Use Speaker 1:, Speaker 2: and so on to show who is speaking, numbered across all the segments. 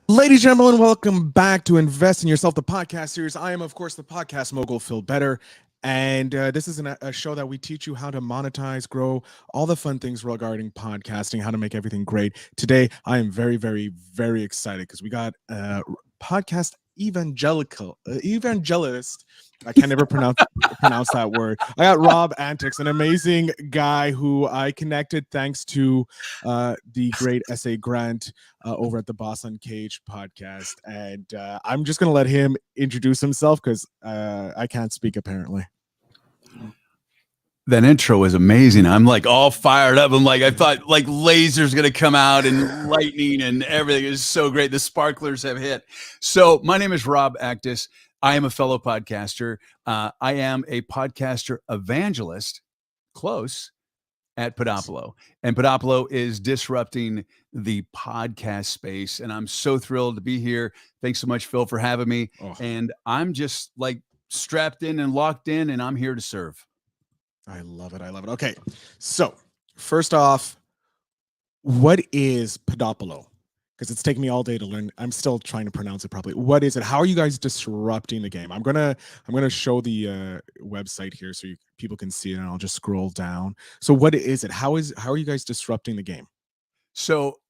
Speaker 1: Ladies and gentlemen, welcome back to Invest in Yourself, the podcast series. I am, of course, the podcast mogul, Phil Better. And this is a show that we teach you how to monetize, grow, all the fun things regarding podcasting, how to make everything great. Today, I am very, very, very excited because we got podcast evangelist. I can never pronounce that word. I got Rob Antics, an amazing guy who I connected thanks to the great SA Grant over at the Boss Uncaged podcast. And I'm just going to let him introduce himself because I can't speak apparently.
Speaker 2: That intro was amazing. I'm like all fired up. I'm like, I thought like lasers going to come out and lightning and everything is so great. The sparklers have hit. So my name is Rob Actis. I am a fellow podcaster. I am a podcaster evangelist, close, at Podopolo. And Podopolo is disrupting the podcast space. And I'm so thrilled to be here. Thanks so much, Phil, for having me. And I'm just like strapped in and locked in, and I'm here to serve.
Speaker 1: I love it. I love it. Okay. So first off, what is Podopolo? Because it's taken me all day to learn. I'm still trying to pronounce it properly. What is it? How are you guys disrupting the game? I'm gonna show the website here so people can see it, and I'll just scroll down. So what is it? How are you guys disrupting the game?
Speaker 2: So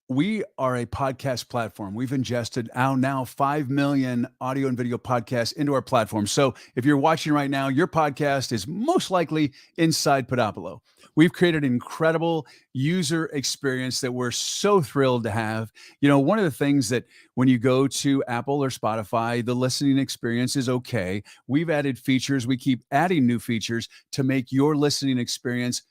Speaker 2: we are a podcast platform. We've ingested now 5 million audio and video podcasts into our platform. So if you're watching right now, your podcast is most likely inside Podopolo. We've created an incredible user experience that we're so thrilled to have. You know, one of the things that when you go to Apple or Spotify, the listening experience is okay. We've added features. We keep adding new features to make your listening experience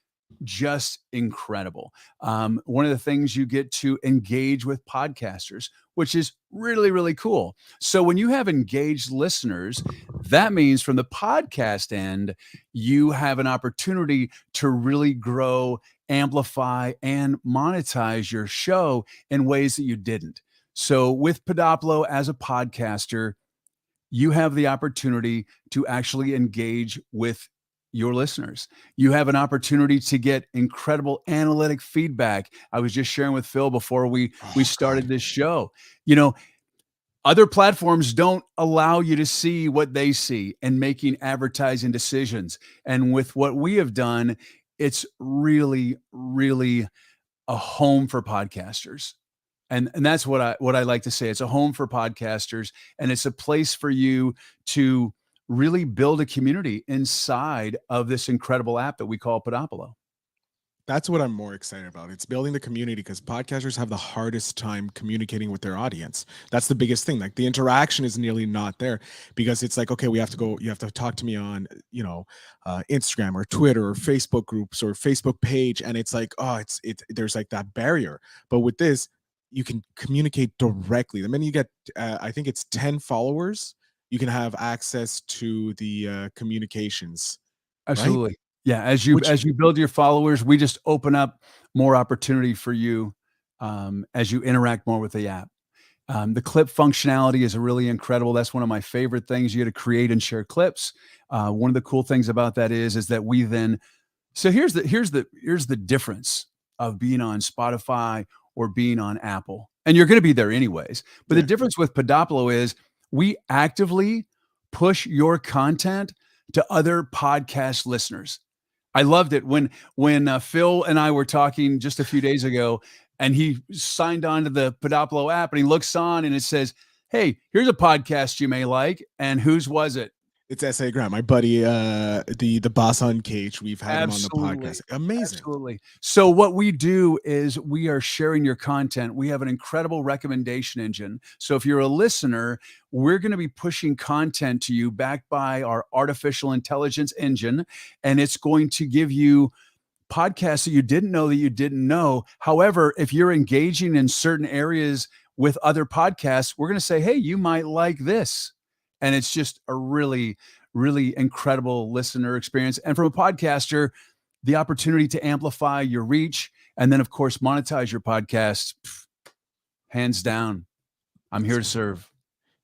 Speaker 2: just incredible. One of the things you get to engage with podcasters, which is really, really cool. So when you have engaged listeners, that means from the podcast end, you have an opportunity to really grow, amplify, and monetize your show in ways that you didn't. So with Podopolo as a podcaster, you have the opportunity to actually engage with your listeners. You have an opportunity to get incredible analytic feedback. I was just sharing with Phil before we started this show. You know, other platforms don't allow you to see what they see and making advertising decisions. And with what we have done, it's really, really a home for podcasters. And that's what I like to say. It's a home for podcasters, and it's a place for you to really build a community inside of this incredible app that we call Podopolo.
Speaker 1: That's what I'm more excited about. It's building the community because podcasters have the hardest time communicating with their audience. That's the biggest thing. Like the interaction is nearly not there because it's like, okay, you have to talk to me on, Instagram or Twitter or Facebook groups or Facebook page. And it's like, there's like that barrier. But with this, you can communicate directly. The minute you get, I think it's 10 followers, you can have access to the communications.
Speaker 2: Absolutely.
Speaker 1: Right?
Speaker 2: Yeah. As you build your followers, we just open up more opportunity for you as you interact more with the app. The clip functionality is really incredible. That's one of my favorite things. You get to create and share clips. One of the cool things about that is that we then, so here's the difference of being on Spotify or being on Apple. And you're going to be there anyways. But the difference with Podopolo is we actively push your content to other podcast listeners. I loved it when Phil and I were talking just a few days ago, and he signed on to the Podopolo app, and he looks on and it says, "Hey, here's a podcast you may like." And whose was it?
Speaker 1: It's SA Grant, my buddy, the Boss Uncaged. We've had him on the podcast. Amazing.
Speaker 2: Absolutely. So what we do is we are sharing your content. We have an incredible recommendation engine. So if you're a listener, we're going to be pushing content to you backed by our artificial intelligence engine, and it's going to give you podcasts that you didn't know. However, if you're engaging in certain areas with other podcasts, we're going to say, hey, you might like this. And it's just a really, really incredible listener experience. And from a podcaster, the opportunity to amplify your reach and then, of course, monetize your podcast, hands down, I'm here to serve.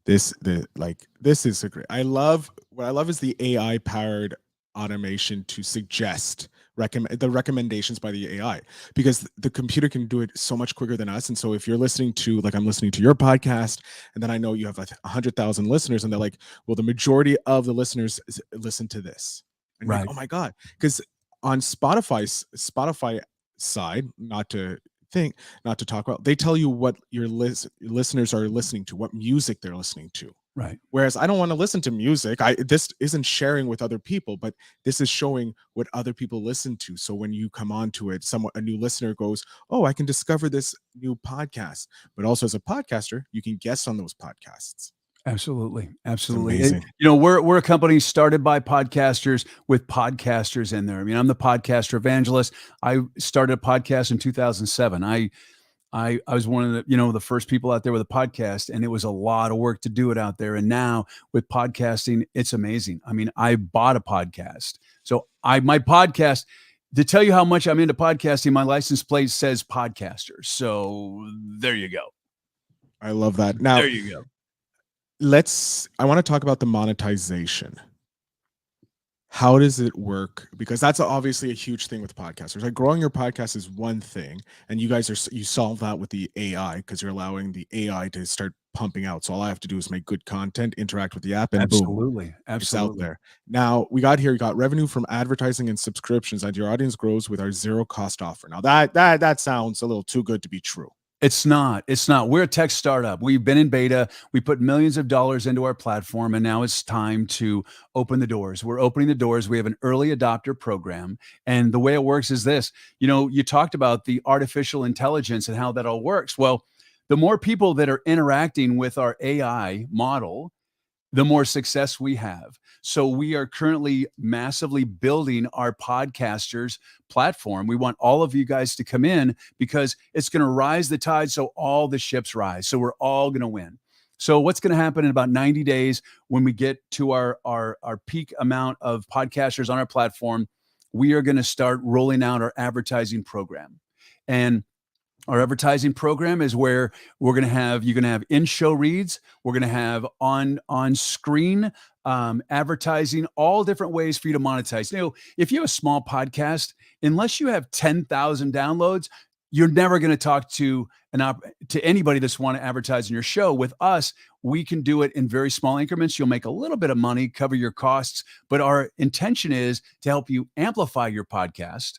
Speaker 1: This is so great. What I love is the AI powered automation to suggest, recommend the recommendations by the AI, because the computer can do it so much quicker than us. And so if you're listening to, like, I'm listening to your podcast, and then I know you have like 100,000 listeners, and they're like, well, the majority of the listeners listen to this, and you're like,
Speaker 2: Right.
Speaker 1: oh my god, because on Spotify side, not to talk about, they tell you what your listeners are listening to, what music they're listening to.
Speaker 2: Right.
Speaker 1: Whereas I don't want to listen to music. This isn't sharing with other people, but this is showing what other people listen to. So when you come onto it, a new listener goes, "Oh, I can discover this new podcast." But also, as a podcaster, you can guest on those podcasts.
Speaker 2: Absolutely.
Speaker 1: It's
Speaker 2: Absolutely. And,
Speaker 1: amazing.
Speaker 2: we're a company started by podcasters with podcasters in there. I mean, I'm the podcaster evangelist. I started a podcast in 2007. I was one of the first people out there with a podcast, and it was a lot of work to do it out there. And now with podcasting, it's amazing. I mean, I bought a podcast. So my podcast, to tell you how much I'm into podcasting, my license plate says podcaster. So there you go.
Speaker 1: I love that. Now,
Speaker 2: There you go.
Speaker 1: I want to talk about the monetization. How does it work? Because that's obviously a huge thing with podcasters. Like, growing your podcast is one thing, and you solve that with the AI, because you're allowing the AI to start pumping out. So all I have to do is make good content, interact with the app, and boom,
Speaker 2: Absolutely.
Speaker 1: it's out
Speaker 2: Absolutely.
Speaker 1: there. Now you got revenue from advertising and subscriptions, and your audience grows with our zero cost offer. Now that sounds a little too good to be true.
Speaker 2: It's not. It's not. We're a tech startup. We've been in beta. We put millions of dollars into our platform, and now it's time to open the doors. We're opening the doors. We have an early adopter program. And the way it works is this. You talked about the artificial intelligence and how that all works. Well, the more people that are interacting with our AI model, the more success we have. So we are currently massively building our podcasters platform. We want all of you guys to come in, because it's going to rise the tide, so all the ships rise. So we're all going to win. So what's going to happen in about 90 days, when we get to our peak amount of podcasters on our platform, we are going to start rolling out our advertising program. And our advertising program is where you're going to have in-show reads. We're going to have on-screen advertising, all different ways for you to monetize. If you have a small podcast, unless you have 10,000 downloads, you're never going to talk to anybody that's want to advertise in your show. With us, we can do it in very small increments. You'll make a little bit of money, cover your costs, but our intention is to help you amplify your podcast,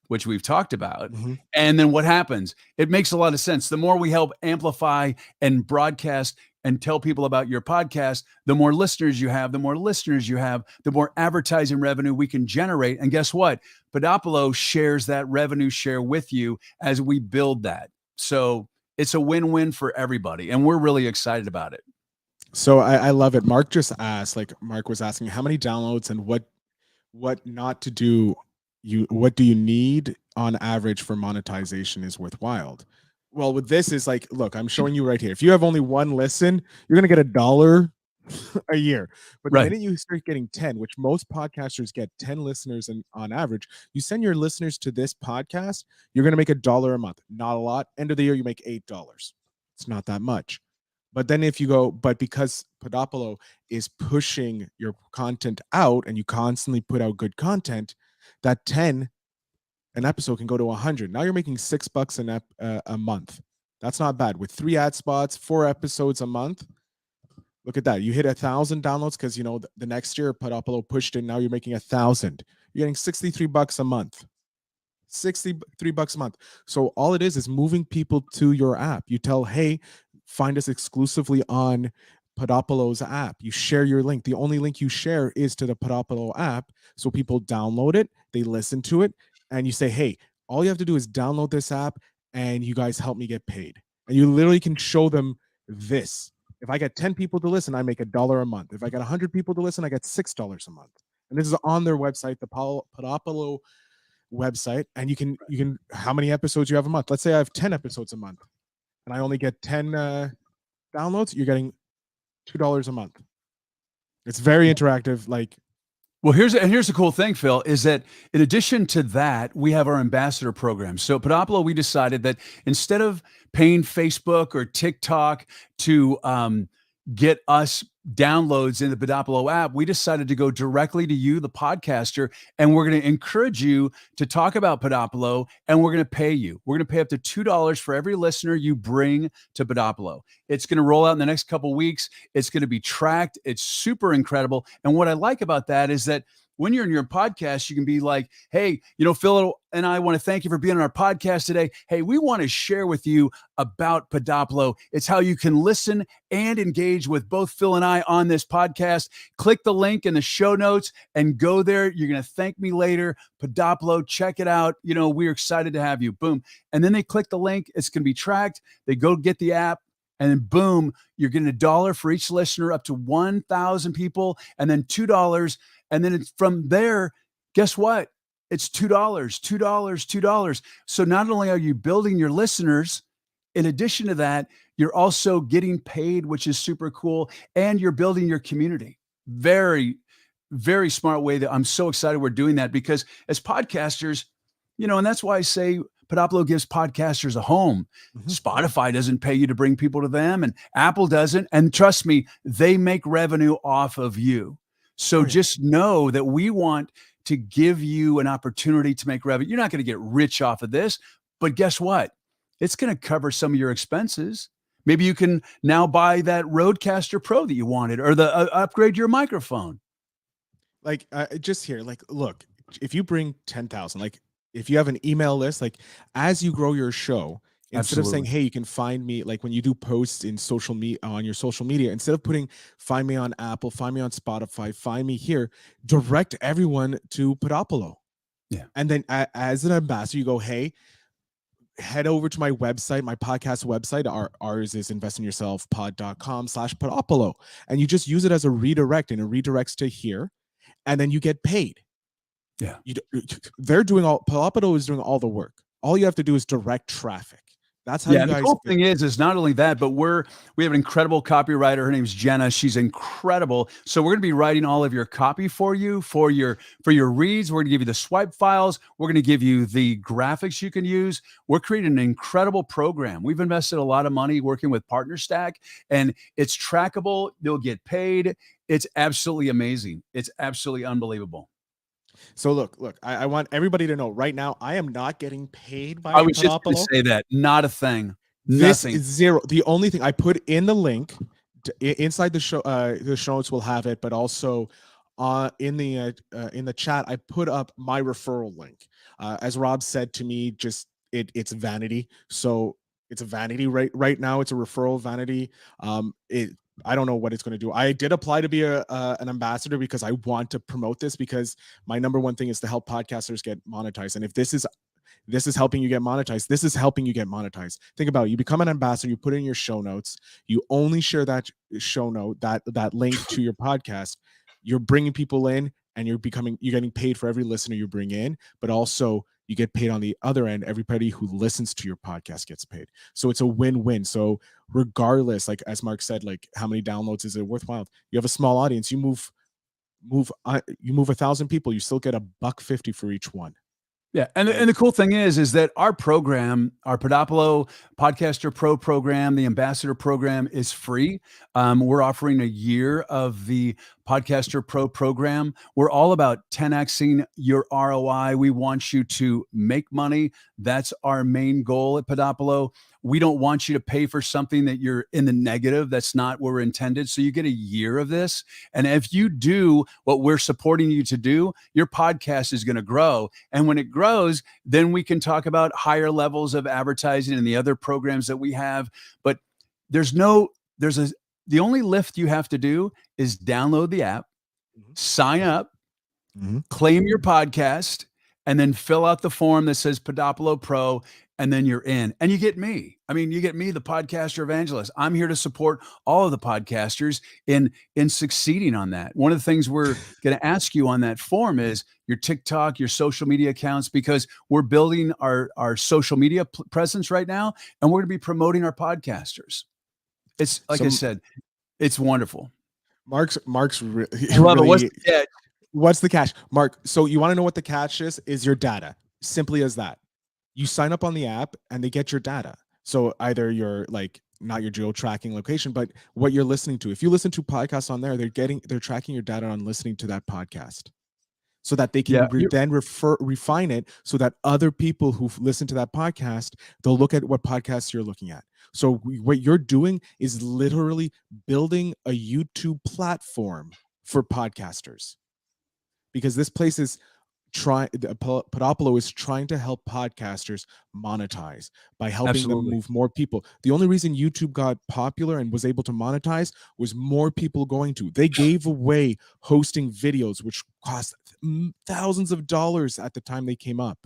Speaker 2: which we've talked about.
Speaker 1: Mm-hmm.
Speaker 2: And then what happens? It makes a lot of sense. The more we help amplify and broadcast and tell people about your podcast, the more listeners you have, the more advertising revenue we can generate. And guess what? Podopolo shares that revenue share with you as we build that. So it's a win-win for everybody. And we're really excited about it.
Speaker 1: So I love it. Mark was asking how many downloads and what not to do. What do you need on average for monetization is worthwhile? Well, with this is like, look, I'm showing you right here. If you have only one listen, you're going to get $1 a year. But the
Speaker 2: Right.
Speaker 1: minute you start getting 10, which most podcasters get 10 listeners on average, you send your listeners to this podcast, you're going to make $1 a month. Not a lot. End of the year, you make $8. It's not that much. But then because Podopolo is pushing your content out, and you constantly put out good content, that 10 an episode can go to 100. Now you're making $6 a month. That's not bad. With 3 ad spots, 4 episodes a month. Look at that. You hit 1,000 downloads, because the next year Podopolo pushed it. Now you're making 1,000. You're getting $63 a month. $63 a month. So all it is moving people to your app. You tell, hey, find us exclusively on Podopolo's app. You share your link. The only link you share is to the Podopolo app. So people download it, they listen to it, and you say, hey, all you have to do is download this app, and you guys help me get paid. And you literally can show them this. If I get 10 people to listen, I make $1 a month. If I get 100 people to listen, I get $6 a month. And this is on their website, the Podopolo website. And you can how many episodes you have a month. Let's say I have 10 episodes a month, and I only get 10 downloads. You're getting $2 a month. It's very interactive.
Speaker 2: Well, here's the cool thing, Phil, is that in addition to that, we have our ambassador program. So Podopolo, we decided that instead of paying Facebook or TikTok to get us downloads in the Podopolo app, we decided to go directly to you, the podcaster, and we're going to encourage you to talk about Podopolo, and we're going to pay you. We're going to pay up to $2 for every listener you bring to Podopolo. It's going to roll out in the next couple of weeks. It's going to be tracked. It's super incredible. And what I like about that is that when you're in your podcast, you can be like, hey, Phil and I want to thank you for being on our podcast today. Hey, we want to share with you about Podopolo. It's how you can listen and engage with both Phil and I on this podcast. Click the link in the show notes and go there. You're going to thank me later. Podopolo, check it out. We're excited to have you. Boom. And then they click the link. It's going to be tracked. They go get the app. And then boom, you're getting $1 for each listener up to 1,000 people, and then $2. And then it's from there, guess what? It's $2, $2, $2. So not only are you building your listeners, in addition to that, you're also getting paid, which is super cool. And you're building your community. Very, very smart way that I'm so excited we're doing that, because as podcasters, and that's why I say Podopolo gives podcasters a home. Spotify doesn't pay you to bring people to them, and Apple doesn't. And trust me, they make revenue off of you. So just know that we want to give you an opportunity to make revenue. You're not going to get rich off of this, but guess what? It's going to cover some of your expenses. Maybe you can now buy that Rodecaster Pro that you wanted, or upgrade your microphone.
Speaker 1: Like just here, like, look, if you bring 10,000, like if you have an email list, like as you grow your show, instead of saying, hey, you can find me, like when you do posts in social media, on your social media, instead of putting, find me on Apple, find me on Spotify, find me here, direct everyone to Podopolo.
Speaker 2: Yeah.
Speaker 1: And then as an ambassador, you go, hey, head over to my website, my podcast website. Ours is investinyourselfpod.com/Podopolo. And you just use it as a redirect, and it redirects to here. And then you get paid.
Speaker 2: Yeah.
Speaker 1: Podopolo is doing all the work. All you have to do is direct traffic. That's how you guys.
Speaker 2: The cool thing is not only that, but we have an incredible copywriter. Her name's Jenna. She's incredible. So we're going to be writing all of your copy for you, for your reads. We're going to give you the swipe files. We're going to give you the graphics you can use. We're creating an incredible program. We've invested a lot of money working with PartnerStack, and it's trackable. You'll get paid. It's absolutely amazing. It's absolutely unbelievable.
Speaker 1: So look, I want everybody to know right now, I am not getting paid by
Speaker 2: I was just
Speaker 1: Podopolo.
Speaker 2: going to say that. Not a thing.
Speaker 1: This
Speaker 2: Nothing.
Speaker 1: is zero. The only thing I put in the link inside the show notes will have it, but also in the chat, I put up my referral link. As Rob said to me, just it's vanity. So it's a vanity right now. It's a referral vanity. I don't know what it's going to do. I did apply to be an ambassador because I want to promote this, because my number one thing is to help podcasters get monetized. And if this is helping you get monetized, this is helping you get monetized. Think about it. You become an ambassador, you put it in your show notes, you only share that show note, that link to your podcast. You're bringing people in, and you're getting paid for every listener you bring in, but also you get paid on the other end. Everybody who listens to your podcast gets paid. So it's a win-win. So regardless, like as Mark said, like how many downloads is it worthwhile? You have a small audience, you move 1,000 people, you still get $1.50 for each one.
Speaker 2: Yeah. And the cool thing is that our program, our Podopolo Podcaster Pro program, the Ambassador program, is free. We're offering a year of the Podcaster Pro program. We're all about 10xing your ROI. We want you to make money. That's our main goal at Podopolo. We don't want you to pay for something that you're in the negative. That's not what we're intended. So you get a year of this. And if you do what we're supporting you to do, your podcast is going to grow. And when it grows, then we can talk about higher levels of advertising and the other programs that we have. But the only lift you have to do is download the app, sign up, claim your podcast, and then fill out the form that says Podopolo Pro, and then you're in. And you get me. I mean, you get me, the podcaster evangelist. I'm here to support all of the podcasters in succeeding on that. One of the things we're going to ask you on that form is your TikTok, your social media accounts, because we're building our social media presence right now, and we're going to be promoting our podcasters. It's like I said, it's wonderful.
Speaker 1: Mark's really,
Speaker 2: I love it. What's the catch?
Speaker 1: What's the catch, Mark? So you want to know what the catch is your data. Simply as that. You sign up on the app and they get your data. So either your like not your geo tracking location, but what you're listening to. If you listen to podcasts on there, they're tracking your data on listening to that podcast, so that they
Speaker 2: Yeah.
Speaker 1: can then refine it, so that other people who listen to that podcast, they'll look at what podcasts you're looking at. So what you're doing is literally building a YouTube platform for podcasters, because this place is Podopolo is trying to help podcasters monetize by helping them
Speaker 2: Absolutely.
Speaker 1: move more people. The only reason YouTube got popular and was able to monetize was more people going to. They gave away hosting videos, which cost thousands of dollars at the time they came up.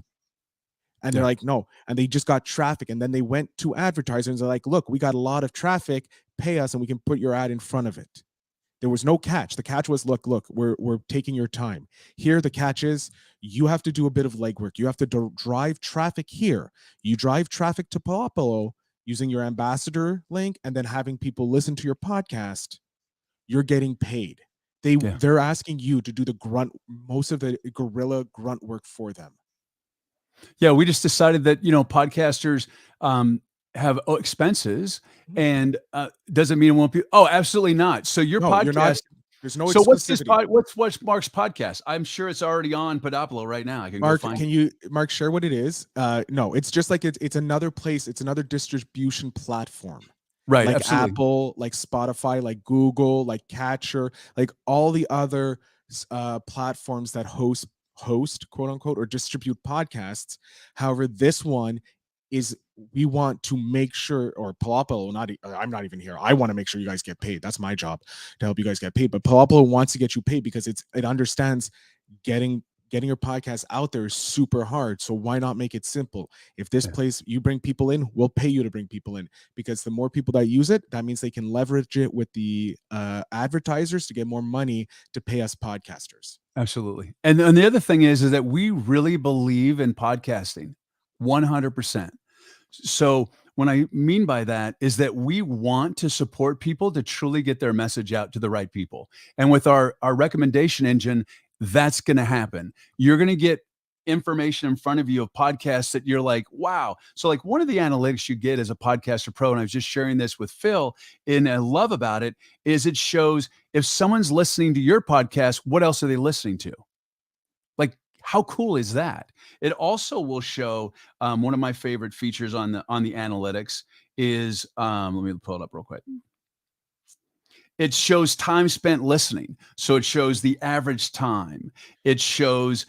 Speaker 1: And they're
Speaker 2: Yeah.
Speaker 1: like, no. And they just got traffic. And then they went to advertisers. They're like, look, we got a lot of traffic. Pay us and we can put your ad in front of it. There was no catch. The catch was, look, we're taking your time. Here, the catch is you have to do a bit of legwork. You have to drive traffic here. You drive traffic to Podopolo using your ambassador link and then having people listen to your podcast. You're getting paid.
Speaker 2: Yeah.
Speaker 1: They're asking you to do most of the guerrilla grunt work for them.
Speaker 2: Yeah, we just decided that, podcasters have expenses, and doesn't mean it won't be. Oh, absolutely not. So your
Speaker 1: No, you're not.
Speaker 2: podcast.
Speaker 1: There's no
Speaker 2: So
Speaker 1: exclusivity.
Speaker 2: what's Mark's podcast? I'm sure it's already on Podopolo right now. I can go
Speaker 1: Mark,
Speaker 2: find
Speaker 1: can
Speaker 2: it.
Speaker 1: you share what it is? No, it's just like it's another place. It's another distribution platform,
Speaker 2: Right,
Speaker 1: like
Speaker 2: absolutely.
Speaker 1: Apple, like Spotify, like Google, like Catcher, like all the other platforms that host quote unquote or distribute podcasts. However, this one is, we want to make sure, or Podopolo, I'm not even here. I want to make sure you guys get paid. That's my job, to help you guys get paid. But Podopolo wants to get you paid because it understands getting your podcast out there is super hard. So why not make it simple? If this place, you bring people in, we'll pay you to bring people in, because the more people that use it, that means they can leverage it with the advertisers to get more money to pay us podcasters.
Speaker 2: Absolutely. And the other thing is that we really believe in podcasting 100%. So what I mean by that is that we want to support people to truly get their message out to the right people. And with our recommendation engine, that's going to happen. You're going to get information in front of you of podcasts that you're like, wow. So like one of the analytics you get as a podcaster pro, and I was just sharing this with Phil, and I love about it, is it shows if someone's listening to your podcast, what else are they listening to? Like, how cool is that? It also will show one of my favorite features on the analytics is let me pull it up real quick. It shows time spent listening. So it shows the average time. It shows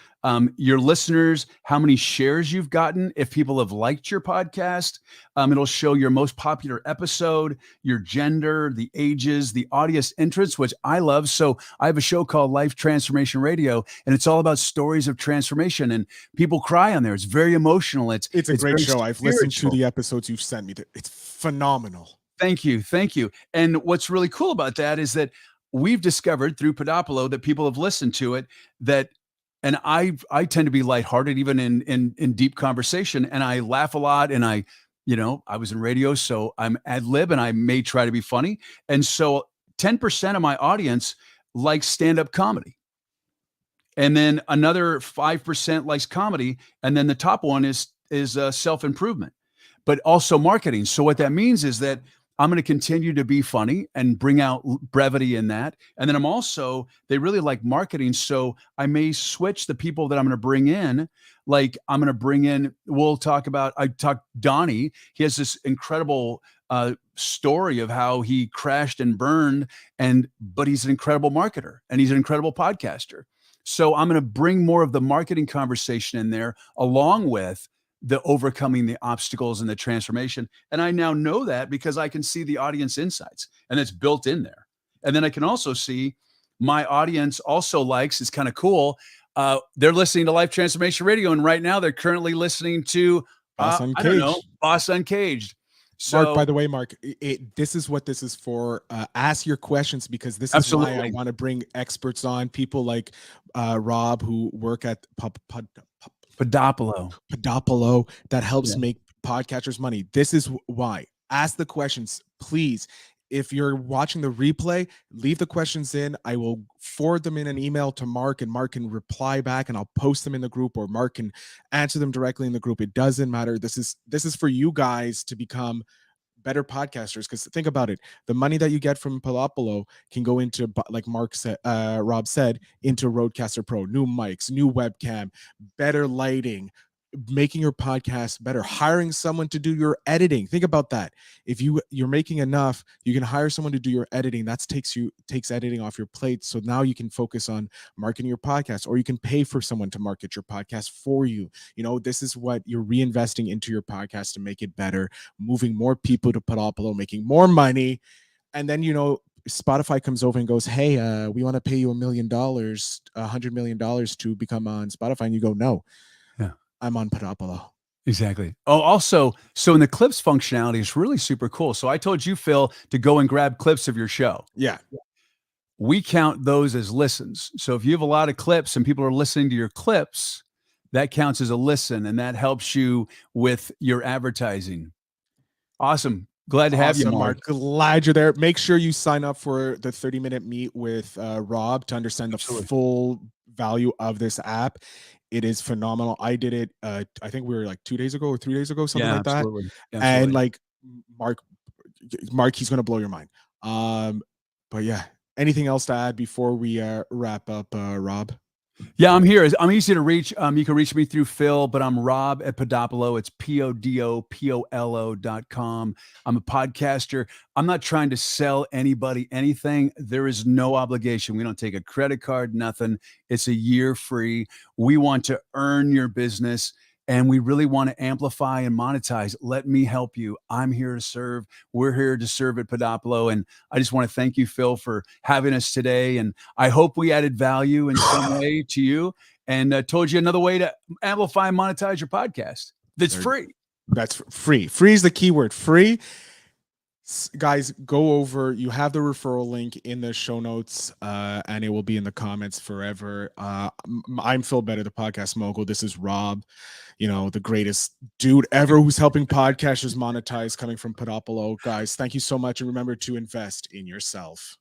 Speaker 2: your listeners, how many shares you've gotten, if people have liked your podcast. It'll show your most popular episode, your gender, the ages, the audience interests, which I love. So I have a show called Life Transformation Radio, and it's all about stories of transformation. And people cry on there. It's very emotional. It's
Speaker 1: a great show. I've listened to
Speaker 2: spiritual.
Speaker 1: the episodes you've sent me. It's phenomenal.
Speaker 2: Thank you. Thank you. And what's really cool about that is that we've discovered through Podopolo that people have listened to it, that, and I tend to be lighthearted even in deep conversation, and I laugh a lot, and I was in radio, so I'm ad lib and I may try to be funny. And so 10% of my audience likes stand-up comedy. And then another 5% likes comedy, and then the top one is self-improvement, but also marketing. So what that means is that I'm going to continue to be funny and bring out brevity in that. And then they really like marketing. So I may switch the people that I'm going to bring in. Like we'll talk about, Donnie. He has this incredible story of how he crashed and burned, but he's an incredible marketer and he's an incredible podcaster. So I'm going to bring more of the marketing conversation in there, along with the overcoming the obstacles and the transformation. And I now know that because I can see the audience insights, and it's built in there. And then I can also see my audience also likes, it's kind of cool. They're listening to Life Transformation Radio, and right now they're currently listening to
Speaker 1: Boss
Speaker 2: I don't know,
Speaker 1: Uncaged.
Speaker 2: Boss Uncaged. So,
Speaker 1: Mark, by the way, Mark, this is what this is for. Ask your questions, because this is
Speaker 2: absolutely.
Speaker 1: why I want to bring experts on, people like Rob, who work at Podopolo, that helps make podcasters money. This is why. Ask the questions, please. If you're watching the replay, leave the questions in. I will forward them in an email to Mark, and Mark can reply back, and I'll post them in the group, or Mark can answer them directly in the group. It doesn't matter. This is for you guys to become better podcasters. Because think about it, the money that you get from Podopolo can go into, like Mark said, Rob said, into Rodecaster Pro, new mics, new webcam, better lighting, making your podcast better, hiring someone to do your editing. Think about that. If you're making enough, you can hire someone to do your editing. That takes editing off your plate. So now you can focus on marketing your podcast, or you can pay for someone to market your podcast for you. You know, this is what you're reinvesting into your podcast to make it better, moving more people to Podopolo, making more money. And then, you know, Spotify comes over and goes, hey, we want to pay you $1 million, $100 million to become on Spotify. And you go, no,
Speaker 2: Yeah.
Speaker 1: I'm on Podopolo.
Speaker 2: Exactly. Oh, also, so in the clips functionality, it's really super cool. So I told you, Phil, to go and grab clips of your show.
Speaker 1: Yeah.
Speaker 2: We count those as listens. So if you have a lot of clips and people are listening to your clips, that counts as a listen, and that helps you with your advertising. Awesome. Glad to have you, Mark.
Speaker 1: Glad you're there. Make sure you sign up for the 30-minute meet with Rob to understand the full value of this app. It is phenomenal. I did it. I think we were like 2 days ago or 3 days ago, something like that.
Speaker 2: Absolutely.
Speaker 1: And like Mark, he's gonna blow your mind. But yeah, anything else to add before we wrap up, Rob?
Speaker 2: Yeah, I'm here. I'm easy to reach. You can reach me through Phil, but I'm Rob at Podopolo. It's PODOPOLO.com. I'm a podcaster. I'm not trying to sell anybody anything. There is no obligation. We don't take a credit card, nothing. It's a year free. We want to earn your business, and we really want to amplify and monetize. Let me help you. I'm here to serve. We're here to serve at Podopolo. And I just want to thank you, Phil, for having us today. And I hope we added value in some way to you and told you another way to amplify and monetize your podcast. That's free.
Speaker 1: That's free. Free is the key word. Free. Guys, go over. You have the referral link in the show notes, and it will be in the comments forever. I'm Phil Better, the podcast mogul. This is Rob, you know, the greatest dude ever who's helping podcasters monetize, coming from Podopolo. Guys, thank you so much, and remember to invest in yourself.